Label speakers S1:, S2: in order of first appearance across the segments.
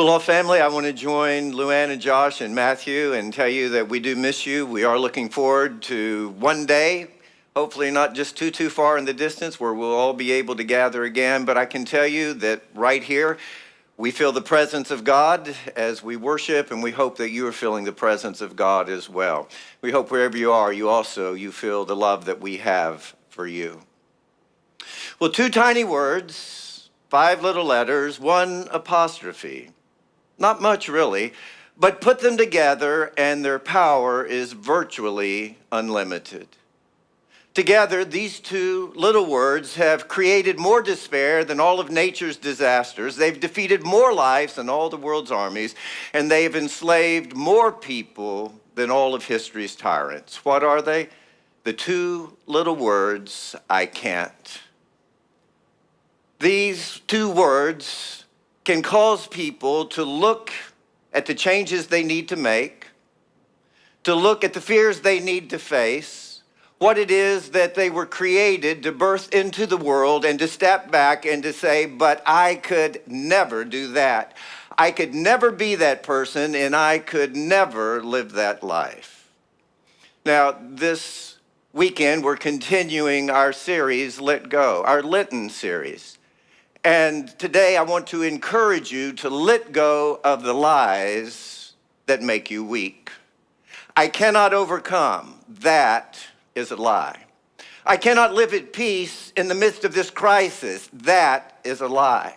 S1: Well, all family, I want to join Luann and Josh and Matthew and tell you that we do miss you. We are looking forward to one day, hopefully not just too far in the distance, where we'll all be able to gather again. But I can tell you that right here, we feel the presence of God as we worship, and we hope that you are feeling the presence of God as well. We hope wherever you are, you feel the love that we have for you. Well, 2 tiny words, 5 little letters, 1 apostrophe. Not much really, but put them together and their power is virtually unlimited. Together, these 2 little words have created more despair than all of nature's disasters. They've defeated more lives than all the world's armies, and they've enslaved more people than all of history's tyrants. What are they? The 2 little words, I can't. These 2 words can cause people to look at the changes they need to make, to look at the fears they need to face, what it is that they were created to birth into the world, and to step back and to say, but I could never do that. I could never be that person, and I could never live that life. Now, this weekend, we're continuing our series, Let Go, our Lenten series. And today I want to encourage you to let go of the lies that make you weak. I cannot overcome. That is a lie. I cannot live at peace in the midst of this crisis. That is a lie.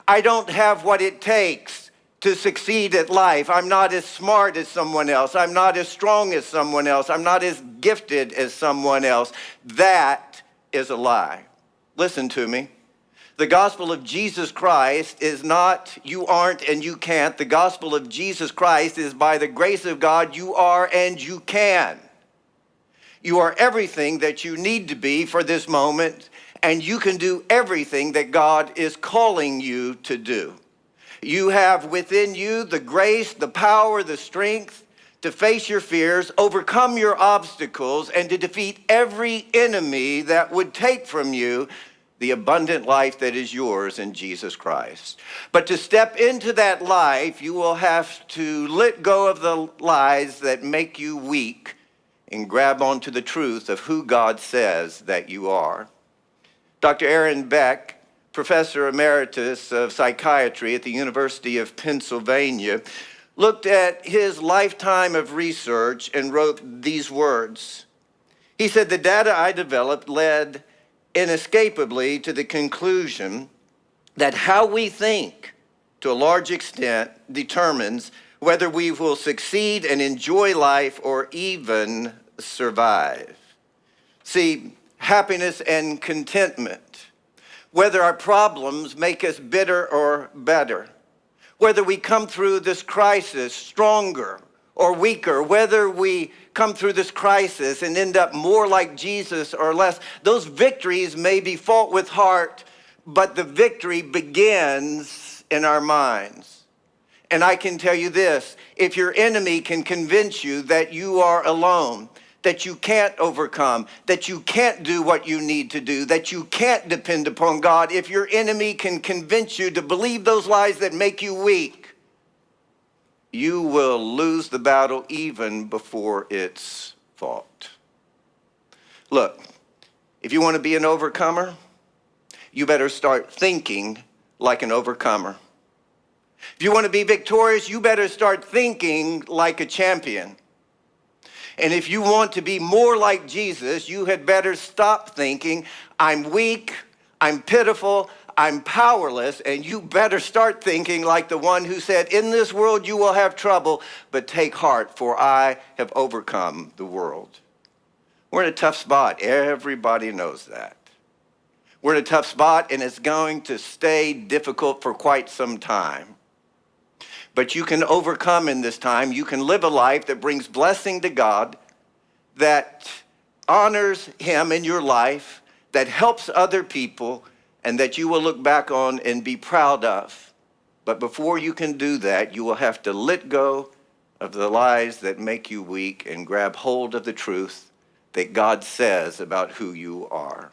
S1: I don't have what it takes to succeed at life. I'm not as smart as someone else. I'm not as strong as someone else. I'm not as gifted as someone else. That is a lie. Listen to me. The gospel of Jesus Christ is not you aren't and you can't. The gospel of Jesus Christ is by the grace of God you are and you can. You are everything that you need to be for this moment, and you can do everything that God is calling you to do. You have within you the grace, the power, the strength to face your fears, overcome your obstacles, and to defeat every enemy that would take from you the abundant life that is yours in Jesus Christ. But to step into that life, you will have to let go of the lies that make you weak and grab onto the truth of who God says that you are. Dr. Aaron Beck, Professor Emeritus of Psychiatry at the University of Pennsylvania, looked at his lifetime of research and wrote these words. He said, the data I developed led inescapably to the conclusion that how we think, to a large extent, determines whether we will succeed and enjoy life or even survive. See, happiness and contentment, whether our problems make us bitter or better, whether we come through this crisis stronger or weaker, whether we come through this crisis and end up more like Jesus or less, those victories may be fought with heart, but the victory begins in our minds. And I can tell you this, if your enemy can convince you that you are alone, that you can't overcome, that you can't do what you need to do, that you can't depend upon God, if your enemy can convince you to believe those lies that make you weak, you will lose the battle even before it's fought. Look, if you want to be an overcomer, you better start thinking like an overcomer. If you want to be victorious, you better start thinking like a champion. And if you want to be more like Jesus, you had better stop thinking, I'm weak, I'm pitiful, I'm powerless, and you better start thinking like the one who said, in this world you will have trouble, but take heart, for I have overcome the world. We're in a tough spot. Everybody knows that. We're in a tough spot, and it's going to stay difficult for quite some time. But you can overcome in this time. You can live a life that brings blessing to God, that honors Him in your life, that helps other people, and that you will look back on and be proud of. But before you can do that, you will have to let go of the lies that make you weak and grab hold of the truth that God says about who you are.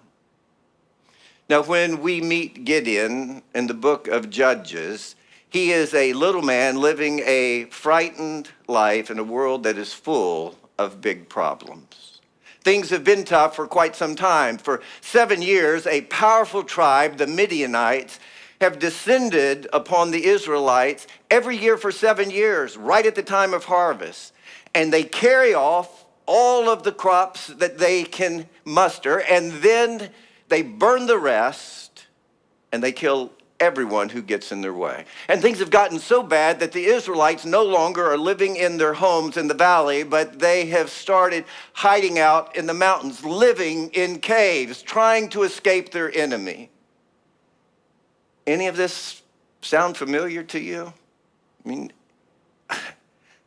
S1: Now, when we meet Gideon in the book of Judges, He is a little man living a frightened life in a world that is full of big problems. Things have been tough for quite some time. For 7 years, a powerful tribe, the Midianites, have descended upon the Israelites every year for 7 years, right at the time of harvest. And they carry off all of the crops that they can muster, and then they burn the rest, and they kill everyone who gets in their way. And things have gotten so bad that the Israelites no longer are living in their homes in the valley, but they have started hiding out in the mountains, living in caves, trying to escape their enemy. Any of this sound familiar to you? I mean,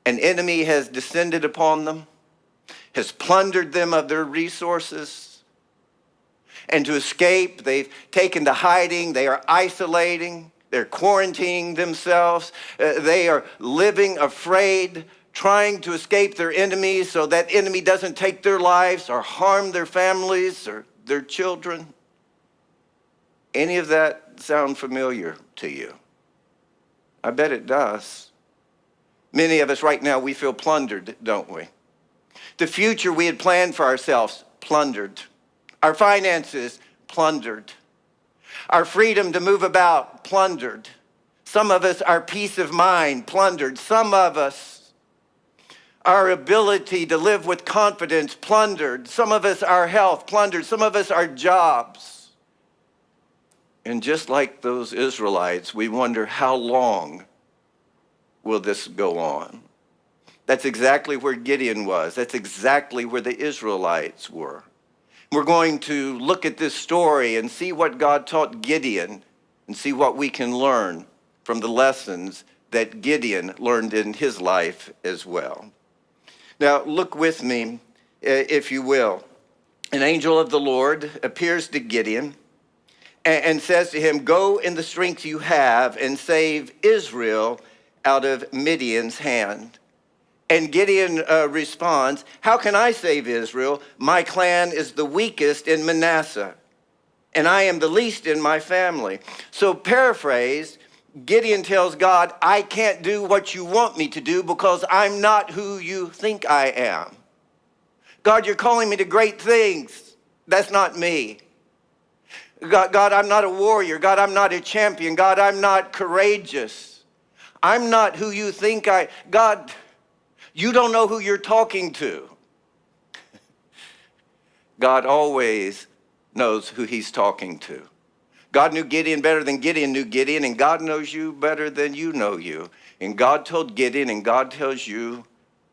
S1: an enemy has descended upon them, has plundered them of their resources. And to escape, they've taken to hiding, they are isolating, they're quarantining themselves, they are living afraid, trying to escape their enemies so that enemy doesn't take their lives or harm their families or their children. Any of that sound familiar to you? I bet it does. Many of us right now, we feel plundered, don't we? The future we had planned for ourselves, plundered. Our finances, plundered. Our freedom to move about, plundered. Some of us, our peace of mind, plundered. Some of us, our ability to live with confidence, plundered. Some of us, our health, plundered. Some of us, our jobs. And just like those Israelites, we wonder, how long will this go on? That's exactly where Gideon was. That's exactly where the Israelites were. We're going to look at this story and see what God taught Gideon and see what we can learn from the lessons that Gideon learned in his life as well. Now, look with me, if you will. An angel of the Lord appears to Gideon and says to him, "Go in the strength you have and save Israel out of Midian's hand." And Gideon responds, "How can I save Israel? My clan is the weakest in Manasseh, and I am the least in my family." So paraphrased, Gideon tells God, "I can't do what you want me to do because I'm not who you think I am. God, you're calling me to great things. That's not me. God, I'm not a warrior. God, I'm not a champion. God, I'm not courageous. I'm not who you think God, you don't know who you're talking to." God always knows who he's talking to. God knew Gideon better than Gideon knew Gideon, and God knows you better than you know you. And God told Gideon, and God tells you,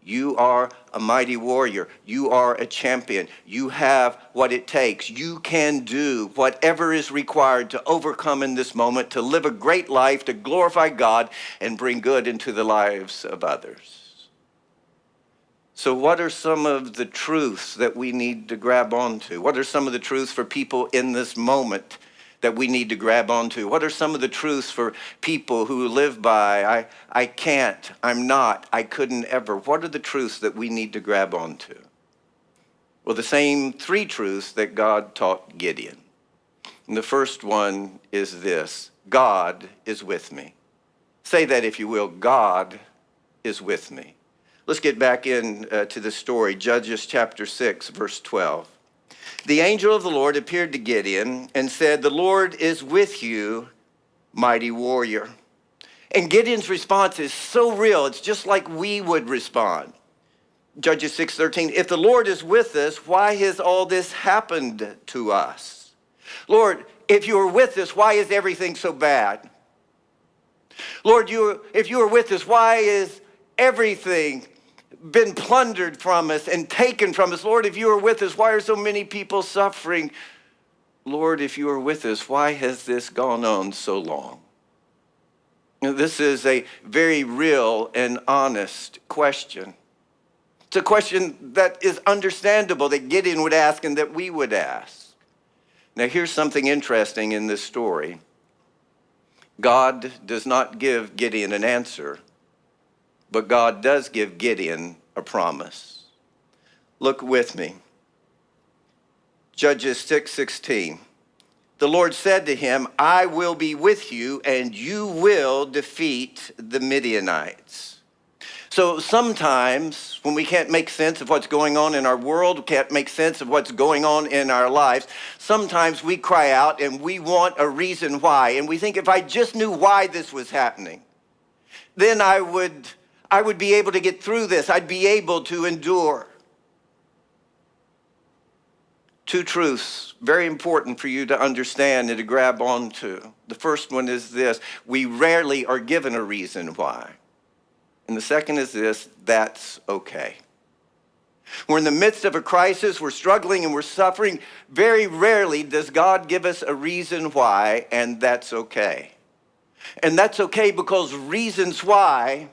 S1: you are a mighty warrior. You are a champion. You have what it takes. You can do whatever is required to overcome in this moment, to live a great life, to glorify God, and bring good into the lives of others. So what are some of the truths that we need to grab onto? What are some of the truths for people in this moment that we need to grab onto? What are some of the truths for people who live by, I can't, I'm not, I couldn't ever? What are the truths that we need to grab onto? Well, the same three truths that God taught Gideon. And the first one is this: God is with me. Say that if you will, God is with me. Let's get back to the story, Judges chapter 6, verse 12. The angel of the Lord appeared to Gideon and said, "The Lord is with you, mighty warrior." And Gideon's response is so real, it's just like we would respond. Judges 6:13, "If the Lord is with us, why has all this happened to us? Lord, if you are with us, why is everything so bad? Lord, if you are with us, why is everything been plundered from us and taken from us? Lord, if you are with us, why are so many people suffering? Lord, if you are with us, why has this gone on so long?" Now, this is a very real and honest question. It's a question that is understandable, that Gideon would ask and that we would ask. Now, here's something interesting in this story. God does not give Gideon an answer, but God does give Gideon a promise. Look with me. Judges 6:16. the Lord said to him, I will be with you, and you will defeat the Midianites. So sometimes when we can't make sense of what's going on in our world, can't make sense of what's going on in our lives, sometimes we cry out and we want a reason why. And we think, if I just knew why this was happening, then I would be able to get through this. I'd be able to endure. Two truths, very important for you to understand and to grab onto. The first one is this: we rarely are given a reason why. And the second is this: that's okay. We're in the midst of a crisis, we're struggling and we're suffering. Very rarely does God give us a reason why, and that's okay. And that's okay because reasons why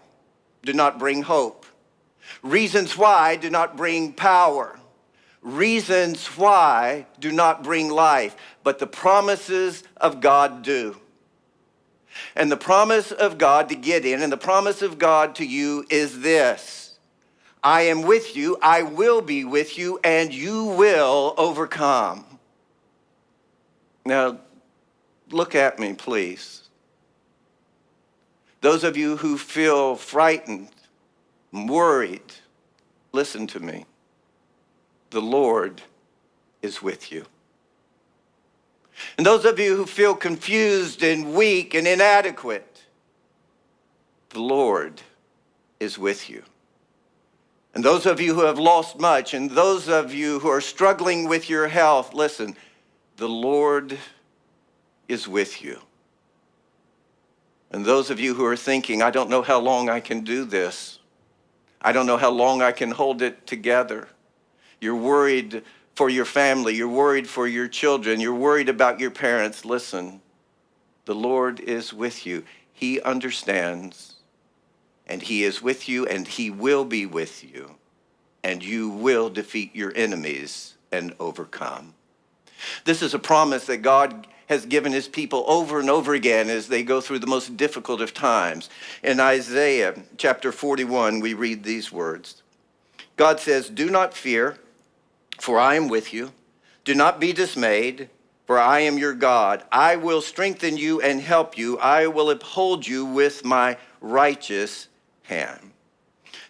S1: do not bring hope. Reasons why do not bring power. Reasons why do not bring life, but the promises of God do. And the promise of God to Gideon and the promise of God to you is this: I am with you, I will be with you, and you will overcome. Now, look at me, please. Those of you who feel frightened, worried, listen to me. The Lord is with you. And those of you who feel confused and weak and inadequate, the Lord is with you. And those of you who have lost much, and those of you who are struggling with your health, listen, the Lord is with you. And those of you who are thinking, I don't know how long I can do this. I don't know how long I can hold it together. You're worried for your family, you're worried for your children, you're worried about your parents. Listen, the Lord is with you. He understands, and He is with you, and He will be with you, and you will defeat your enemies and overcome. This is a promise that God has given His people over and over again as they go through the most difficult of times. In Isaiah chapter 41, we read these words. God says, do not fear, for I am with you. Do not be dismayed, for I am your God. I will strengthen you and help you. I will uphold you with my righteous hand.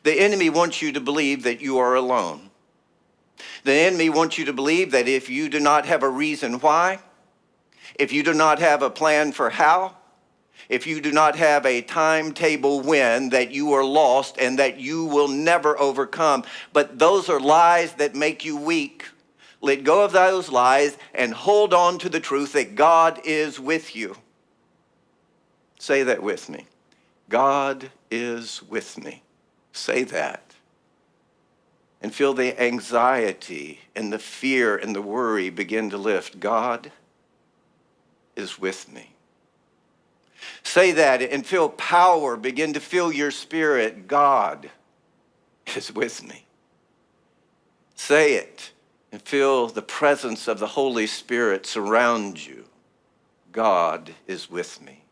S1: The enemy wants you to believe that you are alone. The enemy wants you to believe that if you do not have a reason why, if you do not have a plan for how, if you do not have a timetable when, that you are lost and that you will never overcome. But those are lies that make you weak. Let go of those lies and hold on to the truth that God is with you. Say that with me. God is with me. Say that. And feel the anxiety and the fear and the worry begin to lift. God is with me. Say that and feel power begin to fill your spirit. God is with me. Say it and feel the presence of the Holy Spirit surround you. God is with me.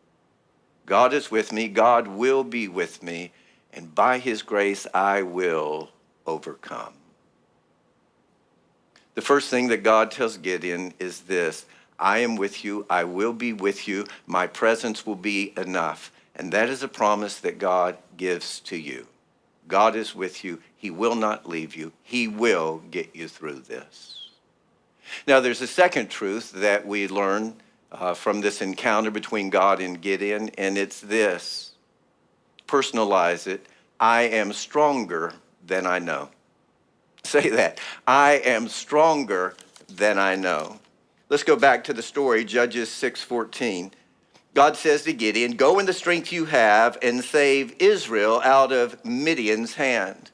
S1: God is with me. God will be with me. And by His grace, I will overcome. The first thing that God tells Gideon is this: I am with you. I will be with you. My presence will be enough. And that is a promise that God gives to you. God is with you. He will not leave you. He will get you through this. Now, there's a second truth that we learn from this encounter between God and Gideon, and it's this. Personalize it. I am stronger than I know. Say that. I am stronger than I know. Let's go back to the story, Judges 6:14. God says to Gideon, go in the strength you have and save Israel out of Midian's hand.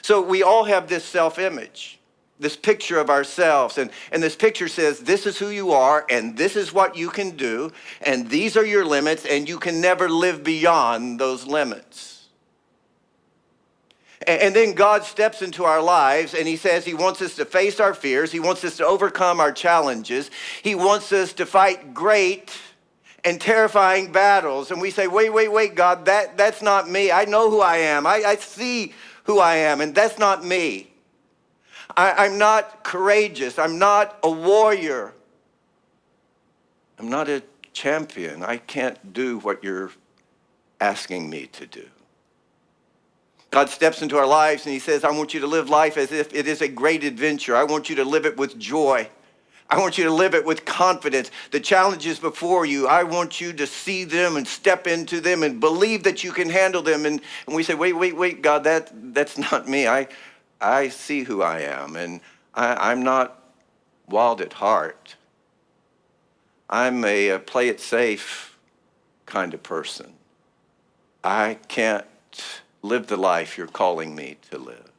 S1: So we all have this self-image, this picture of ourselves. And this picture says, this is who you are, and this is what you can do, and these are your limits, and you can never live beyond those limits. And then God steps into our lives and He says He wants us to face our fears. He wants us to overcome our challenges. He wants us to fight great and terrifying battles. And we say, wait, God, that's not me. I know who I am. I see who I am, and that's not me. I'm not courageous. I'm not a warrior. I'm not a champion. I can't do what you're asking me to do. God steps into our lives and he says, I want you to live life as if it is a great adventure. I want you to live it with joy. I want you to live it with confidence. The challenges before you, I want you to see them and step into them and believe that you can handle them. And we say, wait, God, that's not me. I see who I am, and I'm not wild at heart. I'm a play it safe kind of person. I can't live the life you're calling me to live.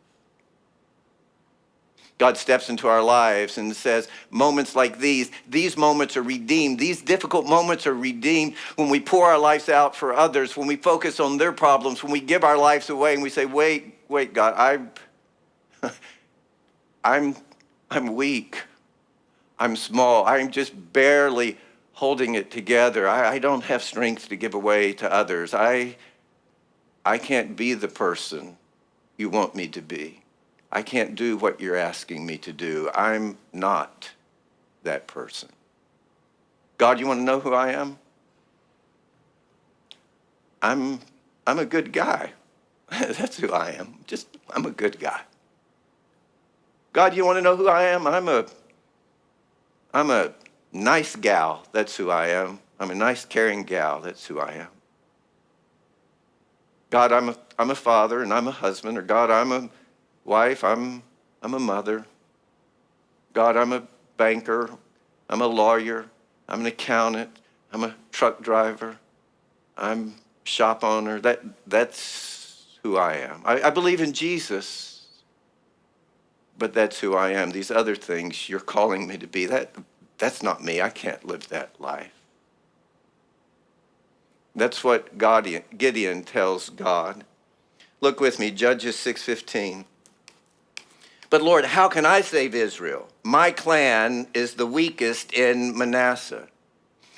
S1: God steps into our lives and says, moments like these moments are redeemed. These difficult moments are redeemed when we pour our lives out for others, when we focus on their problems, when we give our lives away and we say, wait, God, I'm weak. I'm small. I'm just barely holding it together. I don't have strength to give away to others. I can't be the person you want me to be. I can't do what you're asking me to do. I'm not that person. God, you want to know who I am? I'm a good guy. That's who I am. I'm a good guy. God, you want to know who I am? I'm a nice gal. That's who I am. I'm a nice, caring gal. That's who I am. God, I'm a father and I'm a husband. Or God, I'm a wife. I'm a mother. God, I'm a banker. I'm a lawyer. I'm an accountant. I'm a truck driver. I'm a shop owner. That's who I am. I believe in Jesus, but that's who I am. These other things you're calling me to be, that's not me. I can't live that life. That's what Gideon tells God. Look with me, Judges 6:15. But Lord, how can I save Israel? My clan is the weakest in Manasseh.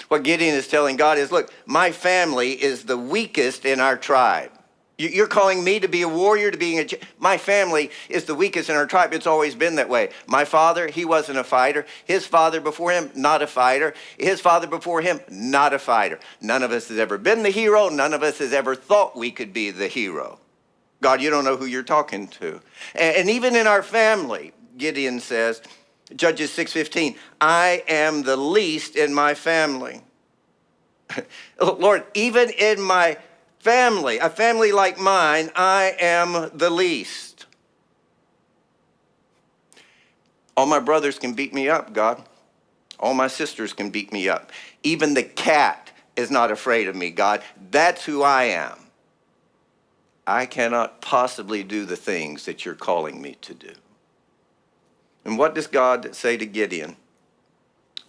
S1: What Gideon is telling God is, look, my family is the weakest in our tribe. You're calling me to be a warrior, to being my family is the weakest in our tribe. It's always been that way. My father, he wasn't a fighter. His father before him, not a fighter. His father before him, not a fighter. None of us has ever been the hero. None of us has ever thought we could be the hero. God, you don't know who you're talking to. And even in our family, Gideon says, Judges 6:15, I am the least in my family. Lord, even in my family, a family like mine, I am the least. All my brothers can beat me up, God. All my sisters can beat me up. Even the cat is not afraid of me, God. That's who I am. I cannot possibly do the things that you're calling me to do. And what does God say to Gideon?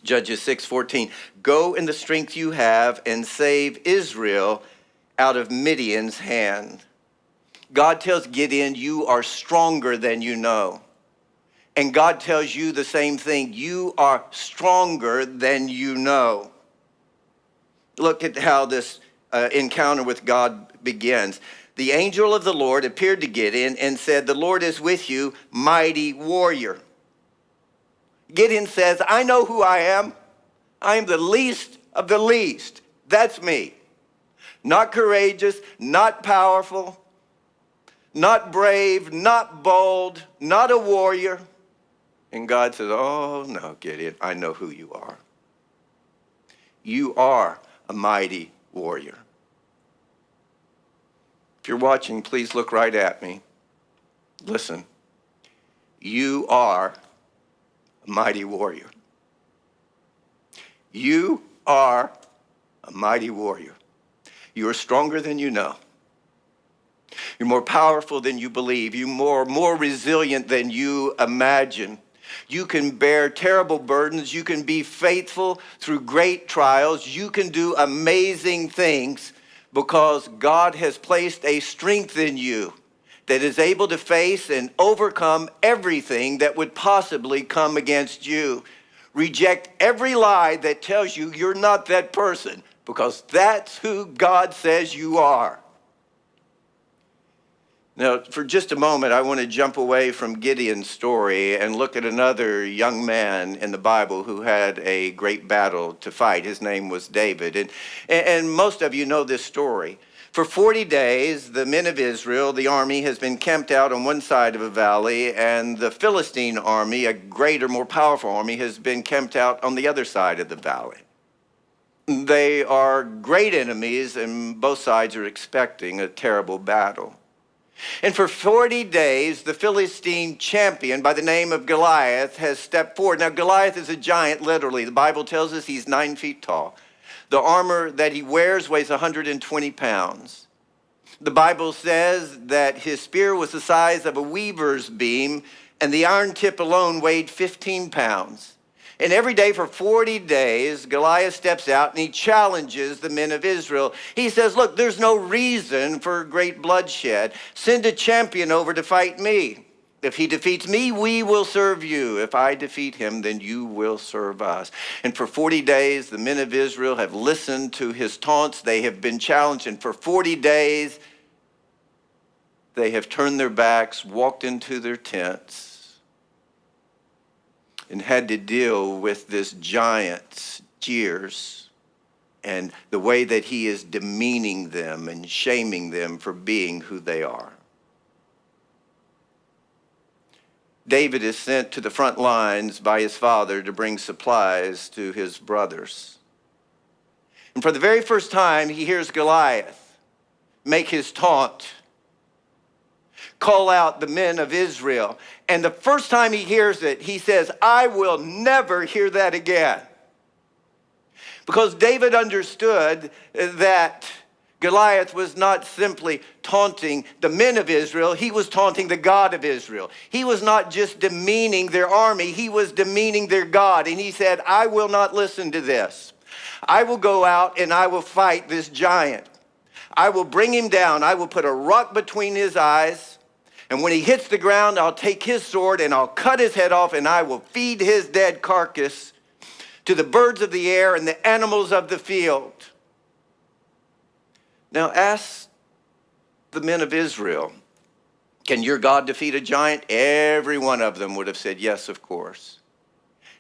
S1: Judges 6:14, go in the strength you have and save Israel out of Midian's hand. God tells Gideon, you are stronger than you know. And God tells you the same thing. You are stronger than you know. Look at how this encounter with God begins. The angel of the Lord appeared to Gideon and said, the Lord is with you, mighty warrior. Gideon says, I know who I am. I am the least of the least. That's me. Not courageous, not powerful, not brave, not bold, not a warrior. And God says, oh no, Gideon, I know who you are. You are a mighty warrior. If you're watching, please look right at me. Listen, you are a mighty warrior. You are a mighty warrior. You are stronger than you know. You're more powerful than you believe. You're more resilient than you imagine. You can bear terrible burdens. You can be faithful through great trials. You can do amazing things because God has placed a strength in you that is able to face and overcome everything that would possibly come against you. Reject every lie that tells you you're not that person, because that's who God says you are. Now, for just a moment, I want to jump away from Gideon's story and look at another young man in the Bible who had a great battle to fight. His name was David. And most of you know this story. For 40 days, the men of Israel, the army, has been camped out on one side of a valley, and the Philistine army, a greater, more powerful army, has been camped out on the other side of the valley. They are great enemies, and both sides are expecting a terrible battle. And for 40 days, the Philistine champion by the name of Goliath has stepped forward. Now, Goliath is a giant, literally. The Bible tells us he's 9 feet tall. The armor that he wears weighs 120 pounds. The Bible says that his spear was the size of a weaver's beam, and the iron tip alone weighed 15 pounds. And every day for 40 days, Goliath steps out and he challenges the men of Israel. He says, look, there's no reason for great bloodshed. Send a champion over to fight me. If he defeats me, we will serve you. If I defeat him, then you will serve us. And for 40 days, the men of Israel have listened to his taunts. They have been challenged. And for 40 days, they have turned their backs, walked into their tents, and had to deal with this giant's jeers and the way that he is demeaning them and shaming them for being who they are. David is sent to the front lines by his father to bring supplies to his brothers. And for the very first time, he hears Goliath make his taunt, call out the men of Israel. And the first time he hears it, he says, I will never hear that again. Because David understood that Goliath was not simply taunting the men of Israel, he was taunting the God of Israel. He was not just demeaning their army, he was demeaning their God. And he said, I will not listen to this. I will go out and I will fight this giant. I will bring him down. I will put a rock between his eyes. And when he hits the ground, I'll take his sword and I'll cut his head off and I will feed his dead carcass to the birds of the air and the animals of the field. Now ask the men of Israel, can your God defeat a giant? Every one of them would have said, yes, of course.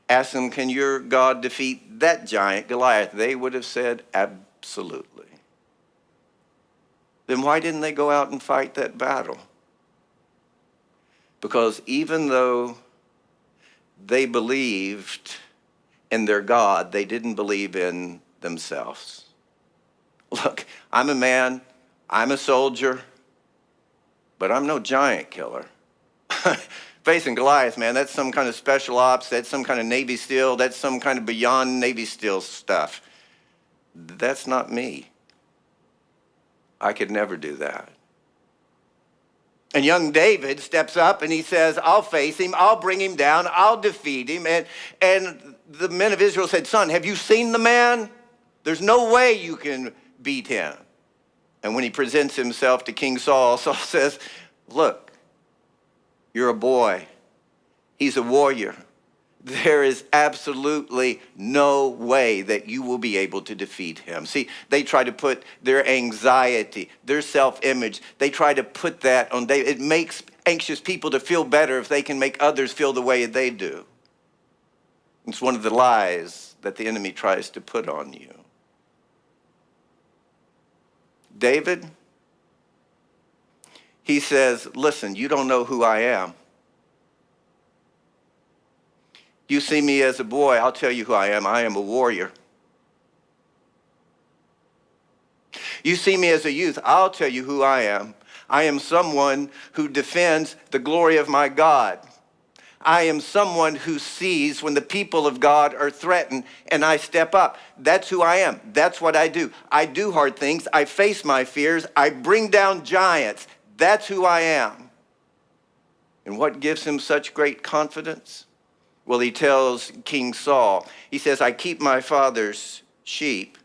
S1: Ask them, can your God defeat that giant, Goliath? They would have said, absolutely. Then why didn't they go out and fight that battle? Because even though they believed in their God, they didn't believe in themselves. Look, I'm a man, I'm a soldier, but I'm no giant killer. Facing Goliath, man, that's some kind of special ops, that's some kind of Navy SEAL, that's some kind of beyond Navy SEAL stuff. That's not me. I could never do that. And young David steps up and he says, I'll face him, I'll bring him down, I'll defeat him. And the men of Israel said, son, have you seen the man? There's no way you can beat him. And when he presents himself to King Saul, Saul says, look, you're a boy. He's a warrior. There is absolutely no way that you will be able to defeat him. See, they try to put their anxiety, their self-image, they try to put that on David. It makes anxious people to feel better if they can make others feel the way they do. It's one of the lies that the enemy tries to put on you. David, he says, listen, you don't know who I am. You see me as a boy, I'll tell you who I am. I am a warrior. You see me as a youth, I'll tell you who I am. I am someone who defends the glory of my God. I am someone who sees when the people of God are threatened and I step up. That's who I am. That's what I do. I do hard things. I face my fears. I bring down giants. That's who I am. And what gives him such great confidence? Well, he tells King Saul, he says, I keep my father's sheep.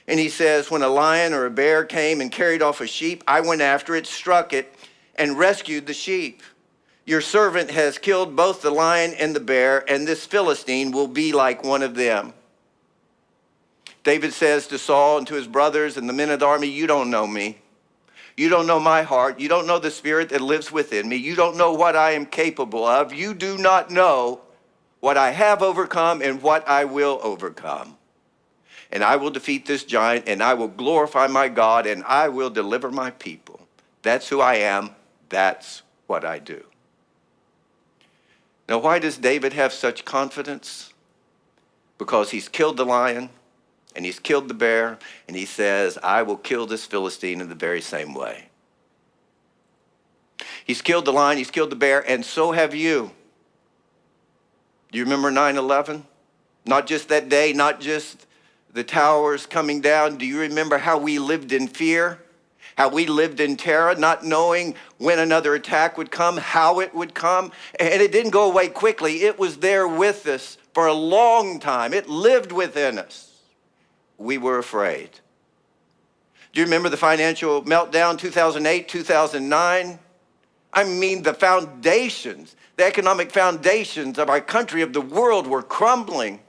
S1: And he says, when a lion or a bear came and carried off a sheep, I went after it, struck it, and rescued the sheep. Your servant has killed both the lion and the bear, and this Philistine will be like one of them. David says to Saul and to his brothers and the men of the army, you don't know me. You don't know my heart. You don't know the spirit that lives within me. You don't know what I am capable of. You do not know what I have overcome and what I will overcome. And I will defeat this giant, and I will glorify my God, and I will deliver my people. That's who I am. That's what I do. Now, why does David have such confidence? Because he's killed the lion, and he's killed the bear, and he says, I will kill this Philistine in the very same way. He's killed the lion, he's killed the bear, and so have you. Do you remember 9/11? Not just that day, not just the towers coming down. Do you remember how we lived in fear? How we lived in terror, not knowing when another attack would come, how it would come. And it didn't go away quickly. It was there with us for a long time. It lived within us. We were afraid. Do you remember the financial meltdown, 2008, 2009? I mean, the foundations, the economic foundations of our country, of the world, were crumbling.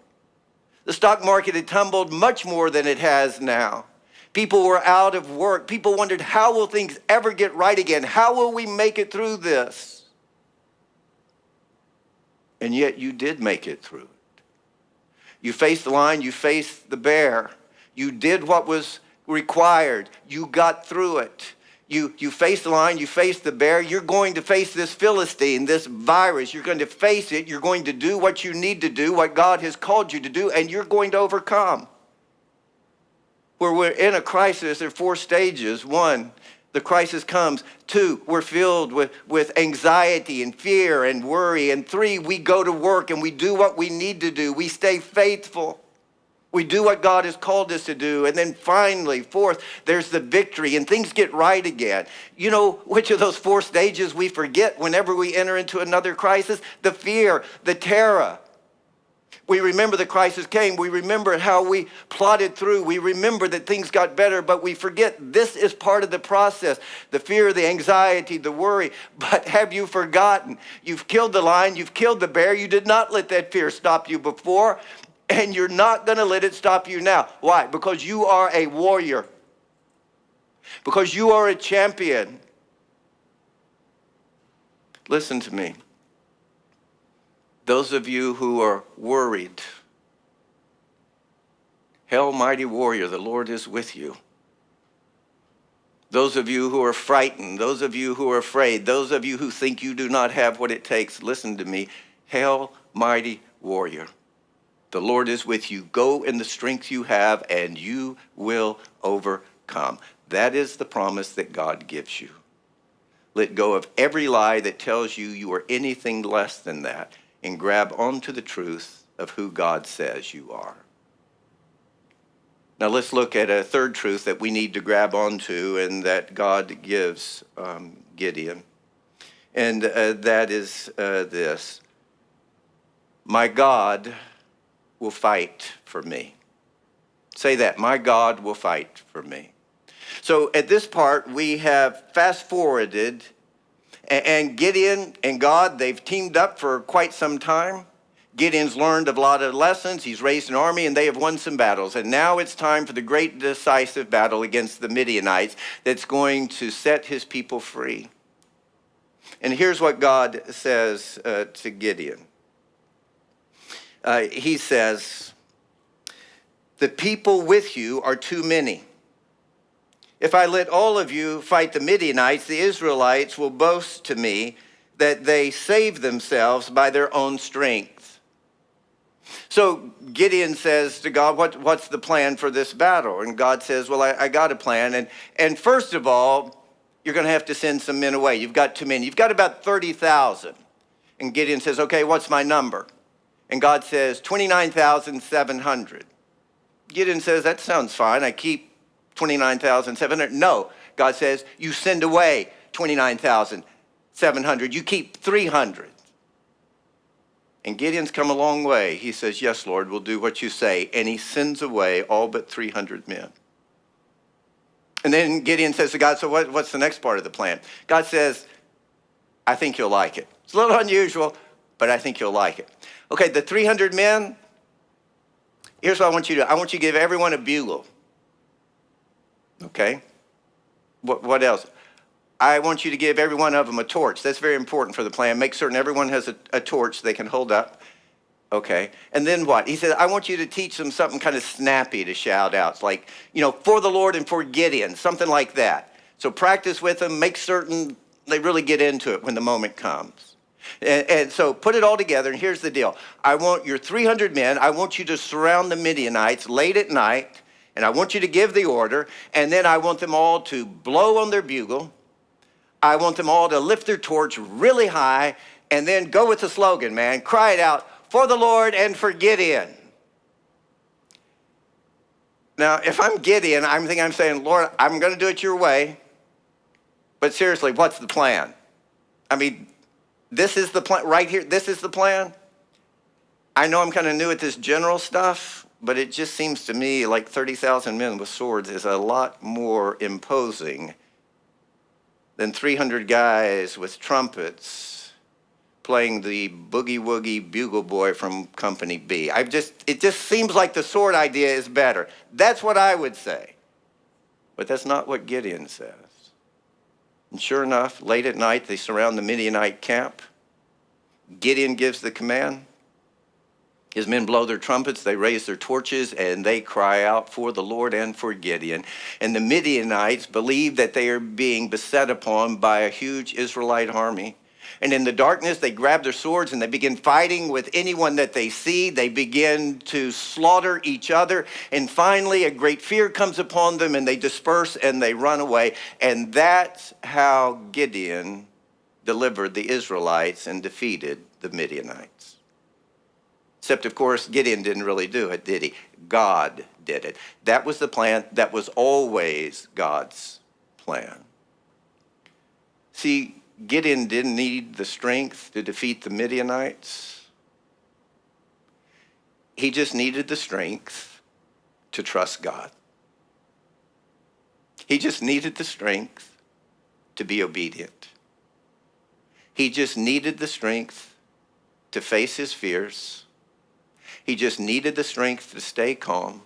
S1: The stock market had tumbled much more than it has now. People were out of work. People wondered, how will things ever get right again? How will we make it through this? And yet you did make it through it. You faced the lion, you faced the bear. You did what was required. You got through it. You faced the lion, you faced the bear. You're going to face this Philistine, this virus. You're going to face it. You're going to do what you need to do, what God has called you to do, and you're going to overcome. Where we're in a crisis, there are 4 stages. 1, the crisis comes. 2, we're filled with anxiety and fear and worry. And 3, we go to work and we do what we need to do. We stay faithful. We do what God has called us to do. And then finally, 4th, there's the victory and things get right again. You know which of those 4 stages we forget whenever we enter into another crisis? The fear, the terror. We remember the crisis came. We remember how we plodded through. We remember that things got better, but we forget this is part of the process. The fear, the anxiety, the worry. But have you forgotten? You've killed the lion. You've killed the bear. You did not let that fear stop you before, and you're not going to let it stop you now. Why? Because you are a warrior. Because you are a champion. Listen to me. Those of you who are worried, hail, mighty warrior, the Lord is with you. Those of you who are frightened, those of you who are afraid, those of you who think you do not have what it takes, listen to me. Hail, mighty warrior, the Lord is with you. Go in the strength you have, and you will overcome. That is the promise that God gives you. Let go of every lie that tells you you are anything less than that, and grab onto the truth of who God says you are. Now let's look at a third truth that we need to grab onto and that God gives Gideon. And that is this. My God will fight for me. Say that, my God will fight for me. So at this part, we have fast forwarded, and Gideon and God, they've teamed up for quite some time. Gideon's learned a lot of lessons. He's raised an army, and they have won some battles. And now it's time for the great decisive battle against the Midianites that's going to set his people free. And here's what God says to Gideon. He says, the people with you are too many. If I let all of you fight the Midianites, the Israelites will boast to me that they saved themselves by their own strength. So Gideon says to God, what's the plan for this battle? And God says, well, I got a plan. And first of all, you're going to have to send some men away. You've got too many. You've got about 30,000. And Gideon says, okay, what's my number? And God says, 29,700. Gideon says, that sounds fine. I keep 29,700. No, God says, you send away 29,700. You keep 300. And Gideon's come a long way. He says, yes, Lord, we'll do what you say. And he sends away all but 300 men. And then Gideon says to God, so what's the next part of the plan? God says, I think you'll like it. It's a little unusual, but I think you'll like it. Okay, the 300 men, here's what I want you to do. I want you to give everyone a bugle. Okay? What else? I want you to give every one of them a torch. That's very important for the plan. Make certain everyone has a torch they can hold up. Okay. And then what? He said, I want you to teach them something kind of snappy to shout out. It's like, for the Lord and for Gideon, something like that. So practice with them. Make certain they really get into it when the moment comes. And so put it all together. And here's the deal. I want your 300 men. I want you to surround the Midianites late at night. And I want you to give the order. And then I want them all to blow on their bugle. I want them all to lift their torch really high. And then go with the slogan, man. Cry it out. For the Lord and for Gideon. Now, if I'm Gideon, I'm saying, Lord, I'm going to do it your way. But seriously, what's the plan? I mean, this is the plan right here. This is the plan. I know I'm kind of new at this general stuff, but it just seems to me like 30,000 men with swords is a lot more imposing than 300 guys with trumpets playing the boogie-woogie bugle boy from Company B. It just seems like the sword idea is better. That's what I would say. But that's not what Gideon says. And sure enough, late at night, they surround the Midianite camp. Gideon gives the command. His men blow their trumpets, they raise their torches, and they cry out for the Lord and for Gideon. And the Midianites believe that they are being beset upon by a huge Israelite army. And in the darkness, they grab their swords and they begin fighting with anyone that they see. They begin to slaughter each other. And finally, a great fear comes upon them and they disperse and they run away. And that's how Gideon delivered the Israelites and defeated the Midianites. Except, of course, Gideon didn't really do it, did he? God did it. That was the plan. That was always God's plan. See, Gideon didn't need the strength to defeat the Midianites. He just needed the strength to trust God. He just needed the strength to be obedient. He just needed the strength to face his fears. He just needed the strength to stay calm.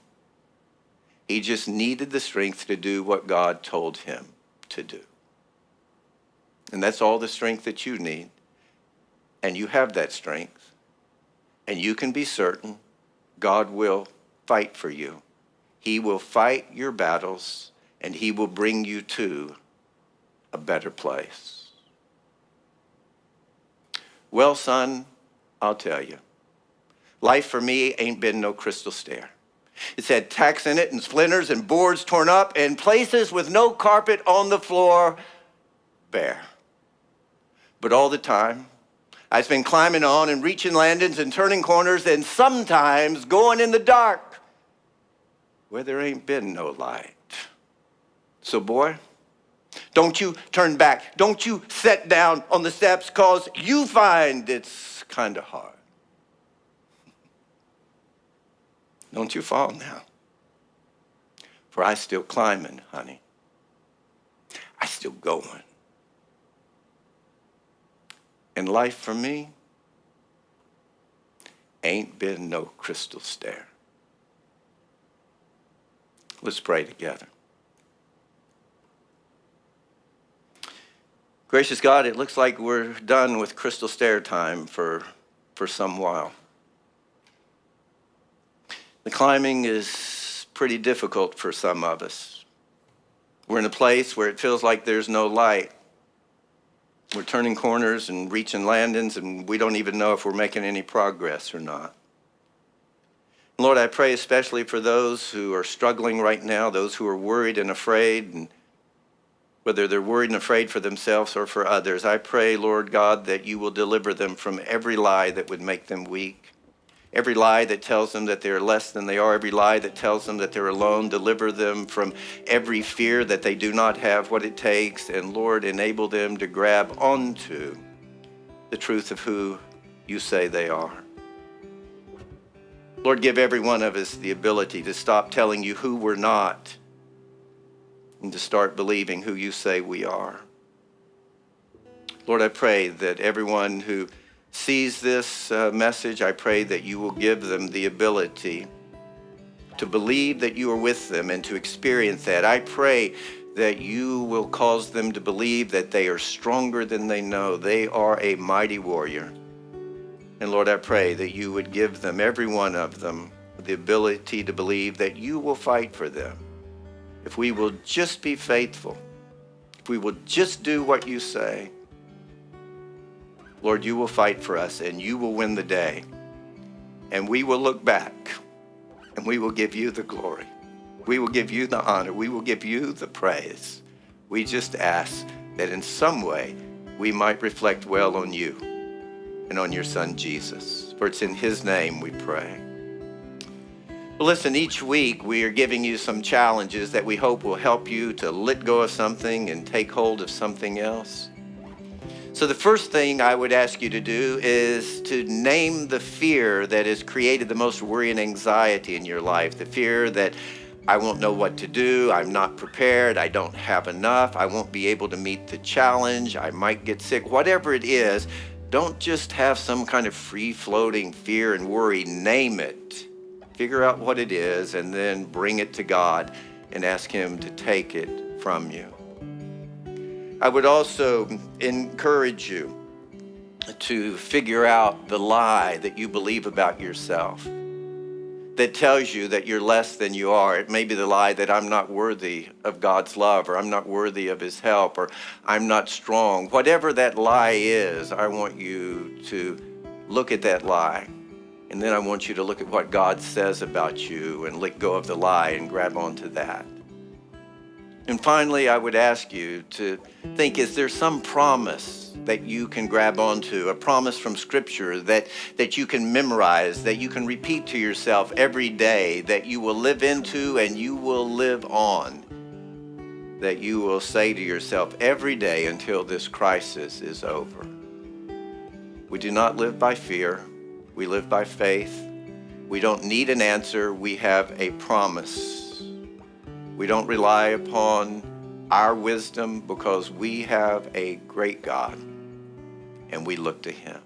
S1: He just needed the strength to do what God told him to do. And that's all the strength that you need. And you have that strength. And you can be certain God will fight for you. He will fight your battles, and he will bring you to a better place. Well, son, I'll tell you, life for me ain't been no crystal stair. It's had tacks in it and splinters and boards torn up and places with no carpet on the floor bare. But all the time, I've been climbing on and reaching landings and turning corners and sometimes going in the dark where there ain't been no light. So boy, don't you turn back. Don't you sit down on the steps, 'cause you find it's kind of hard. Don't you fall now. For I still climbing, honey. I still going. And life for me ain't been no crystal stair. Let's pray together. Gracious God, it looks like we're done with crystal stair time for some while. The climbing is pretty difficult for some of us. We're in a place where it feels like there's no light. We're turning corners and reaching landings, and we don't even know if we're making any progress or not. Lord, I pray especially for those who are struggling right now, those who are worried and afraid, and whether they're worried and afraid for themselves or for others. I pray, Lord God, that you will deliver them from every lie that would make them weak. Every lie that tells them that they're less than they are, every lie that tells them that they're alone, deliver them from every fear that they do not have what it takes, and Lord, enable them to grab onto the truth of who you say they are. Lord, give every one of us the ability to stop telling you who we're not and to start believing who you say we are. Lord, I pray that everyone who sees this message, I pray that you will give them the ability to believe that you are with them and to experience that. I pray that you will cause them to believe that they are stronger than they know. They are a mighty warrior. And Lord, I pray that you would give them, every one of them, the ability to believe that you will fight for them. If we will just be faithful, if we will just do what you say, Lord, you will fight for us and you will win the day. And we will look back and we will give you the glory. We will give you the honor. We will give you the praise. We just ask that in some way we might reflect well on you and on your Son, Jesus. For it's in his name we pray. Well, listen, each week we are giving you some challenges that we hope will help you to let go of something and take hold of something else. So the first thing I would ask you to do is to name the fear that has created the most worry and anxiety in your life. The fear that I won't know what to do, I'm not prepared, I don't have enough, I won't be able to meet the challenge, I might get sick. Whatever it is, don't just have some kind of free-floating fear and worry. Name it. Figure out what it is and then bring it to God and ask him to take it from you. I would also encourage you to figure out the lie that you believe about yourself that tells you that you're less than you are. It may be the lie that I'm not worthy of God's love, or I'm not worthy of his help, or I'm not strong. Whatever that lie is, I want you to look at that lie. And then I want you to look at what God says about you and let go of the lie and grab onto that. And finally, I would ask you to think, is there some promise that you can grab onto, a promise from Scripture that you can memorize, that you can repeat to yourself every day, that you will live into and you will live on, that you will say to yourself every day until this crisis is over? We do not live by fear. We live by faith. We don't need an answer. We have a promise. We don't rely upon our wisdom because we have a great God and we look to him.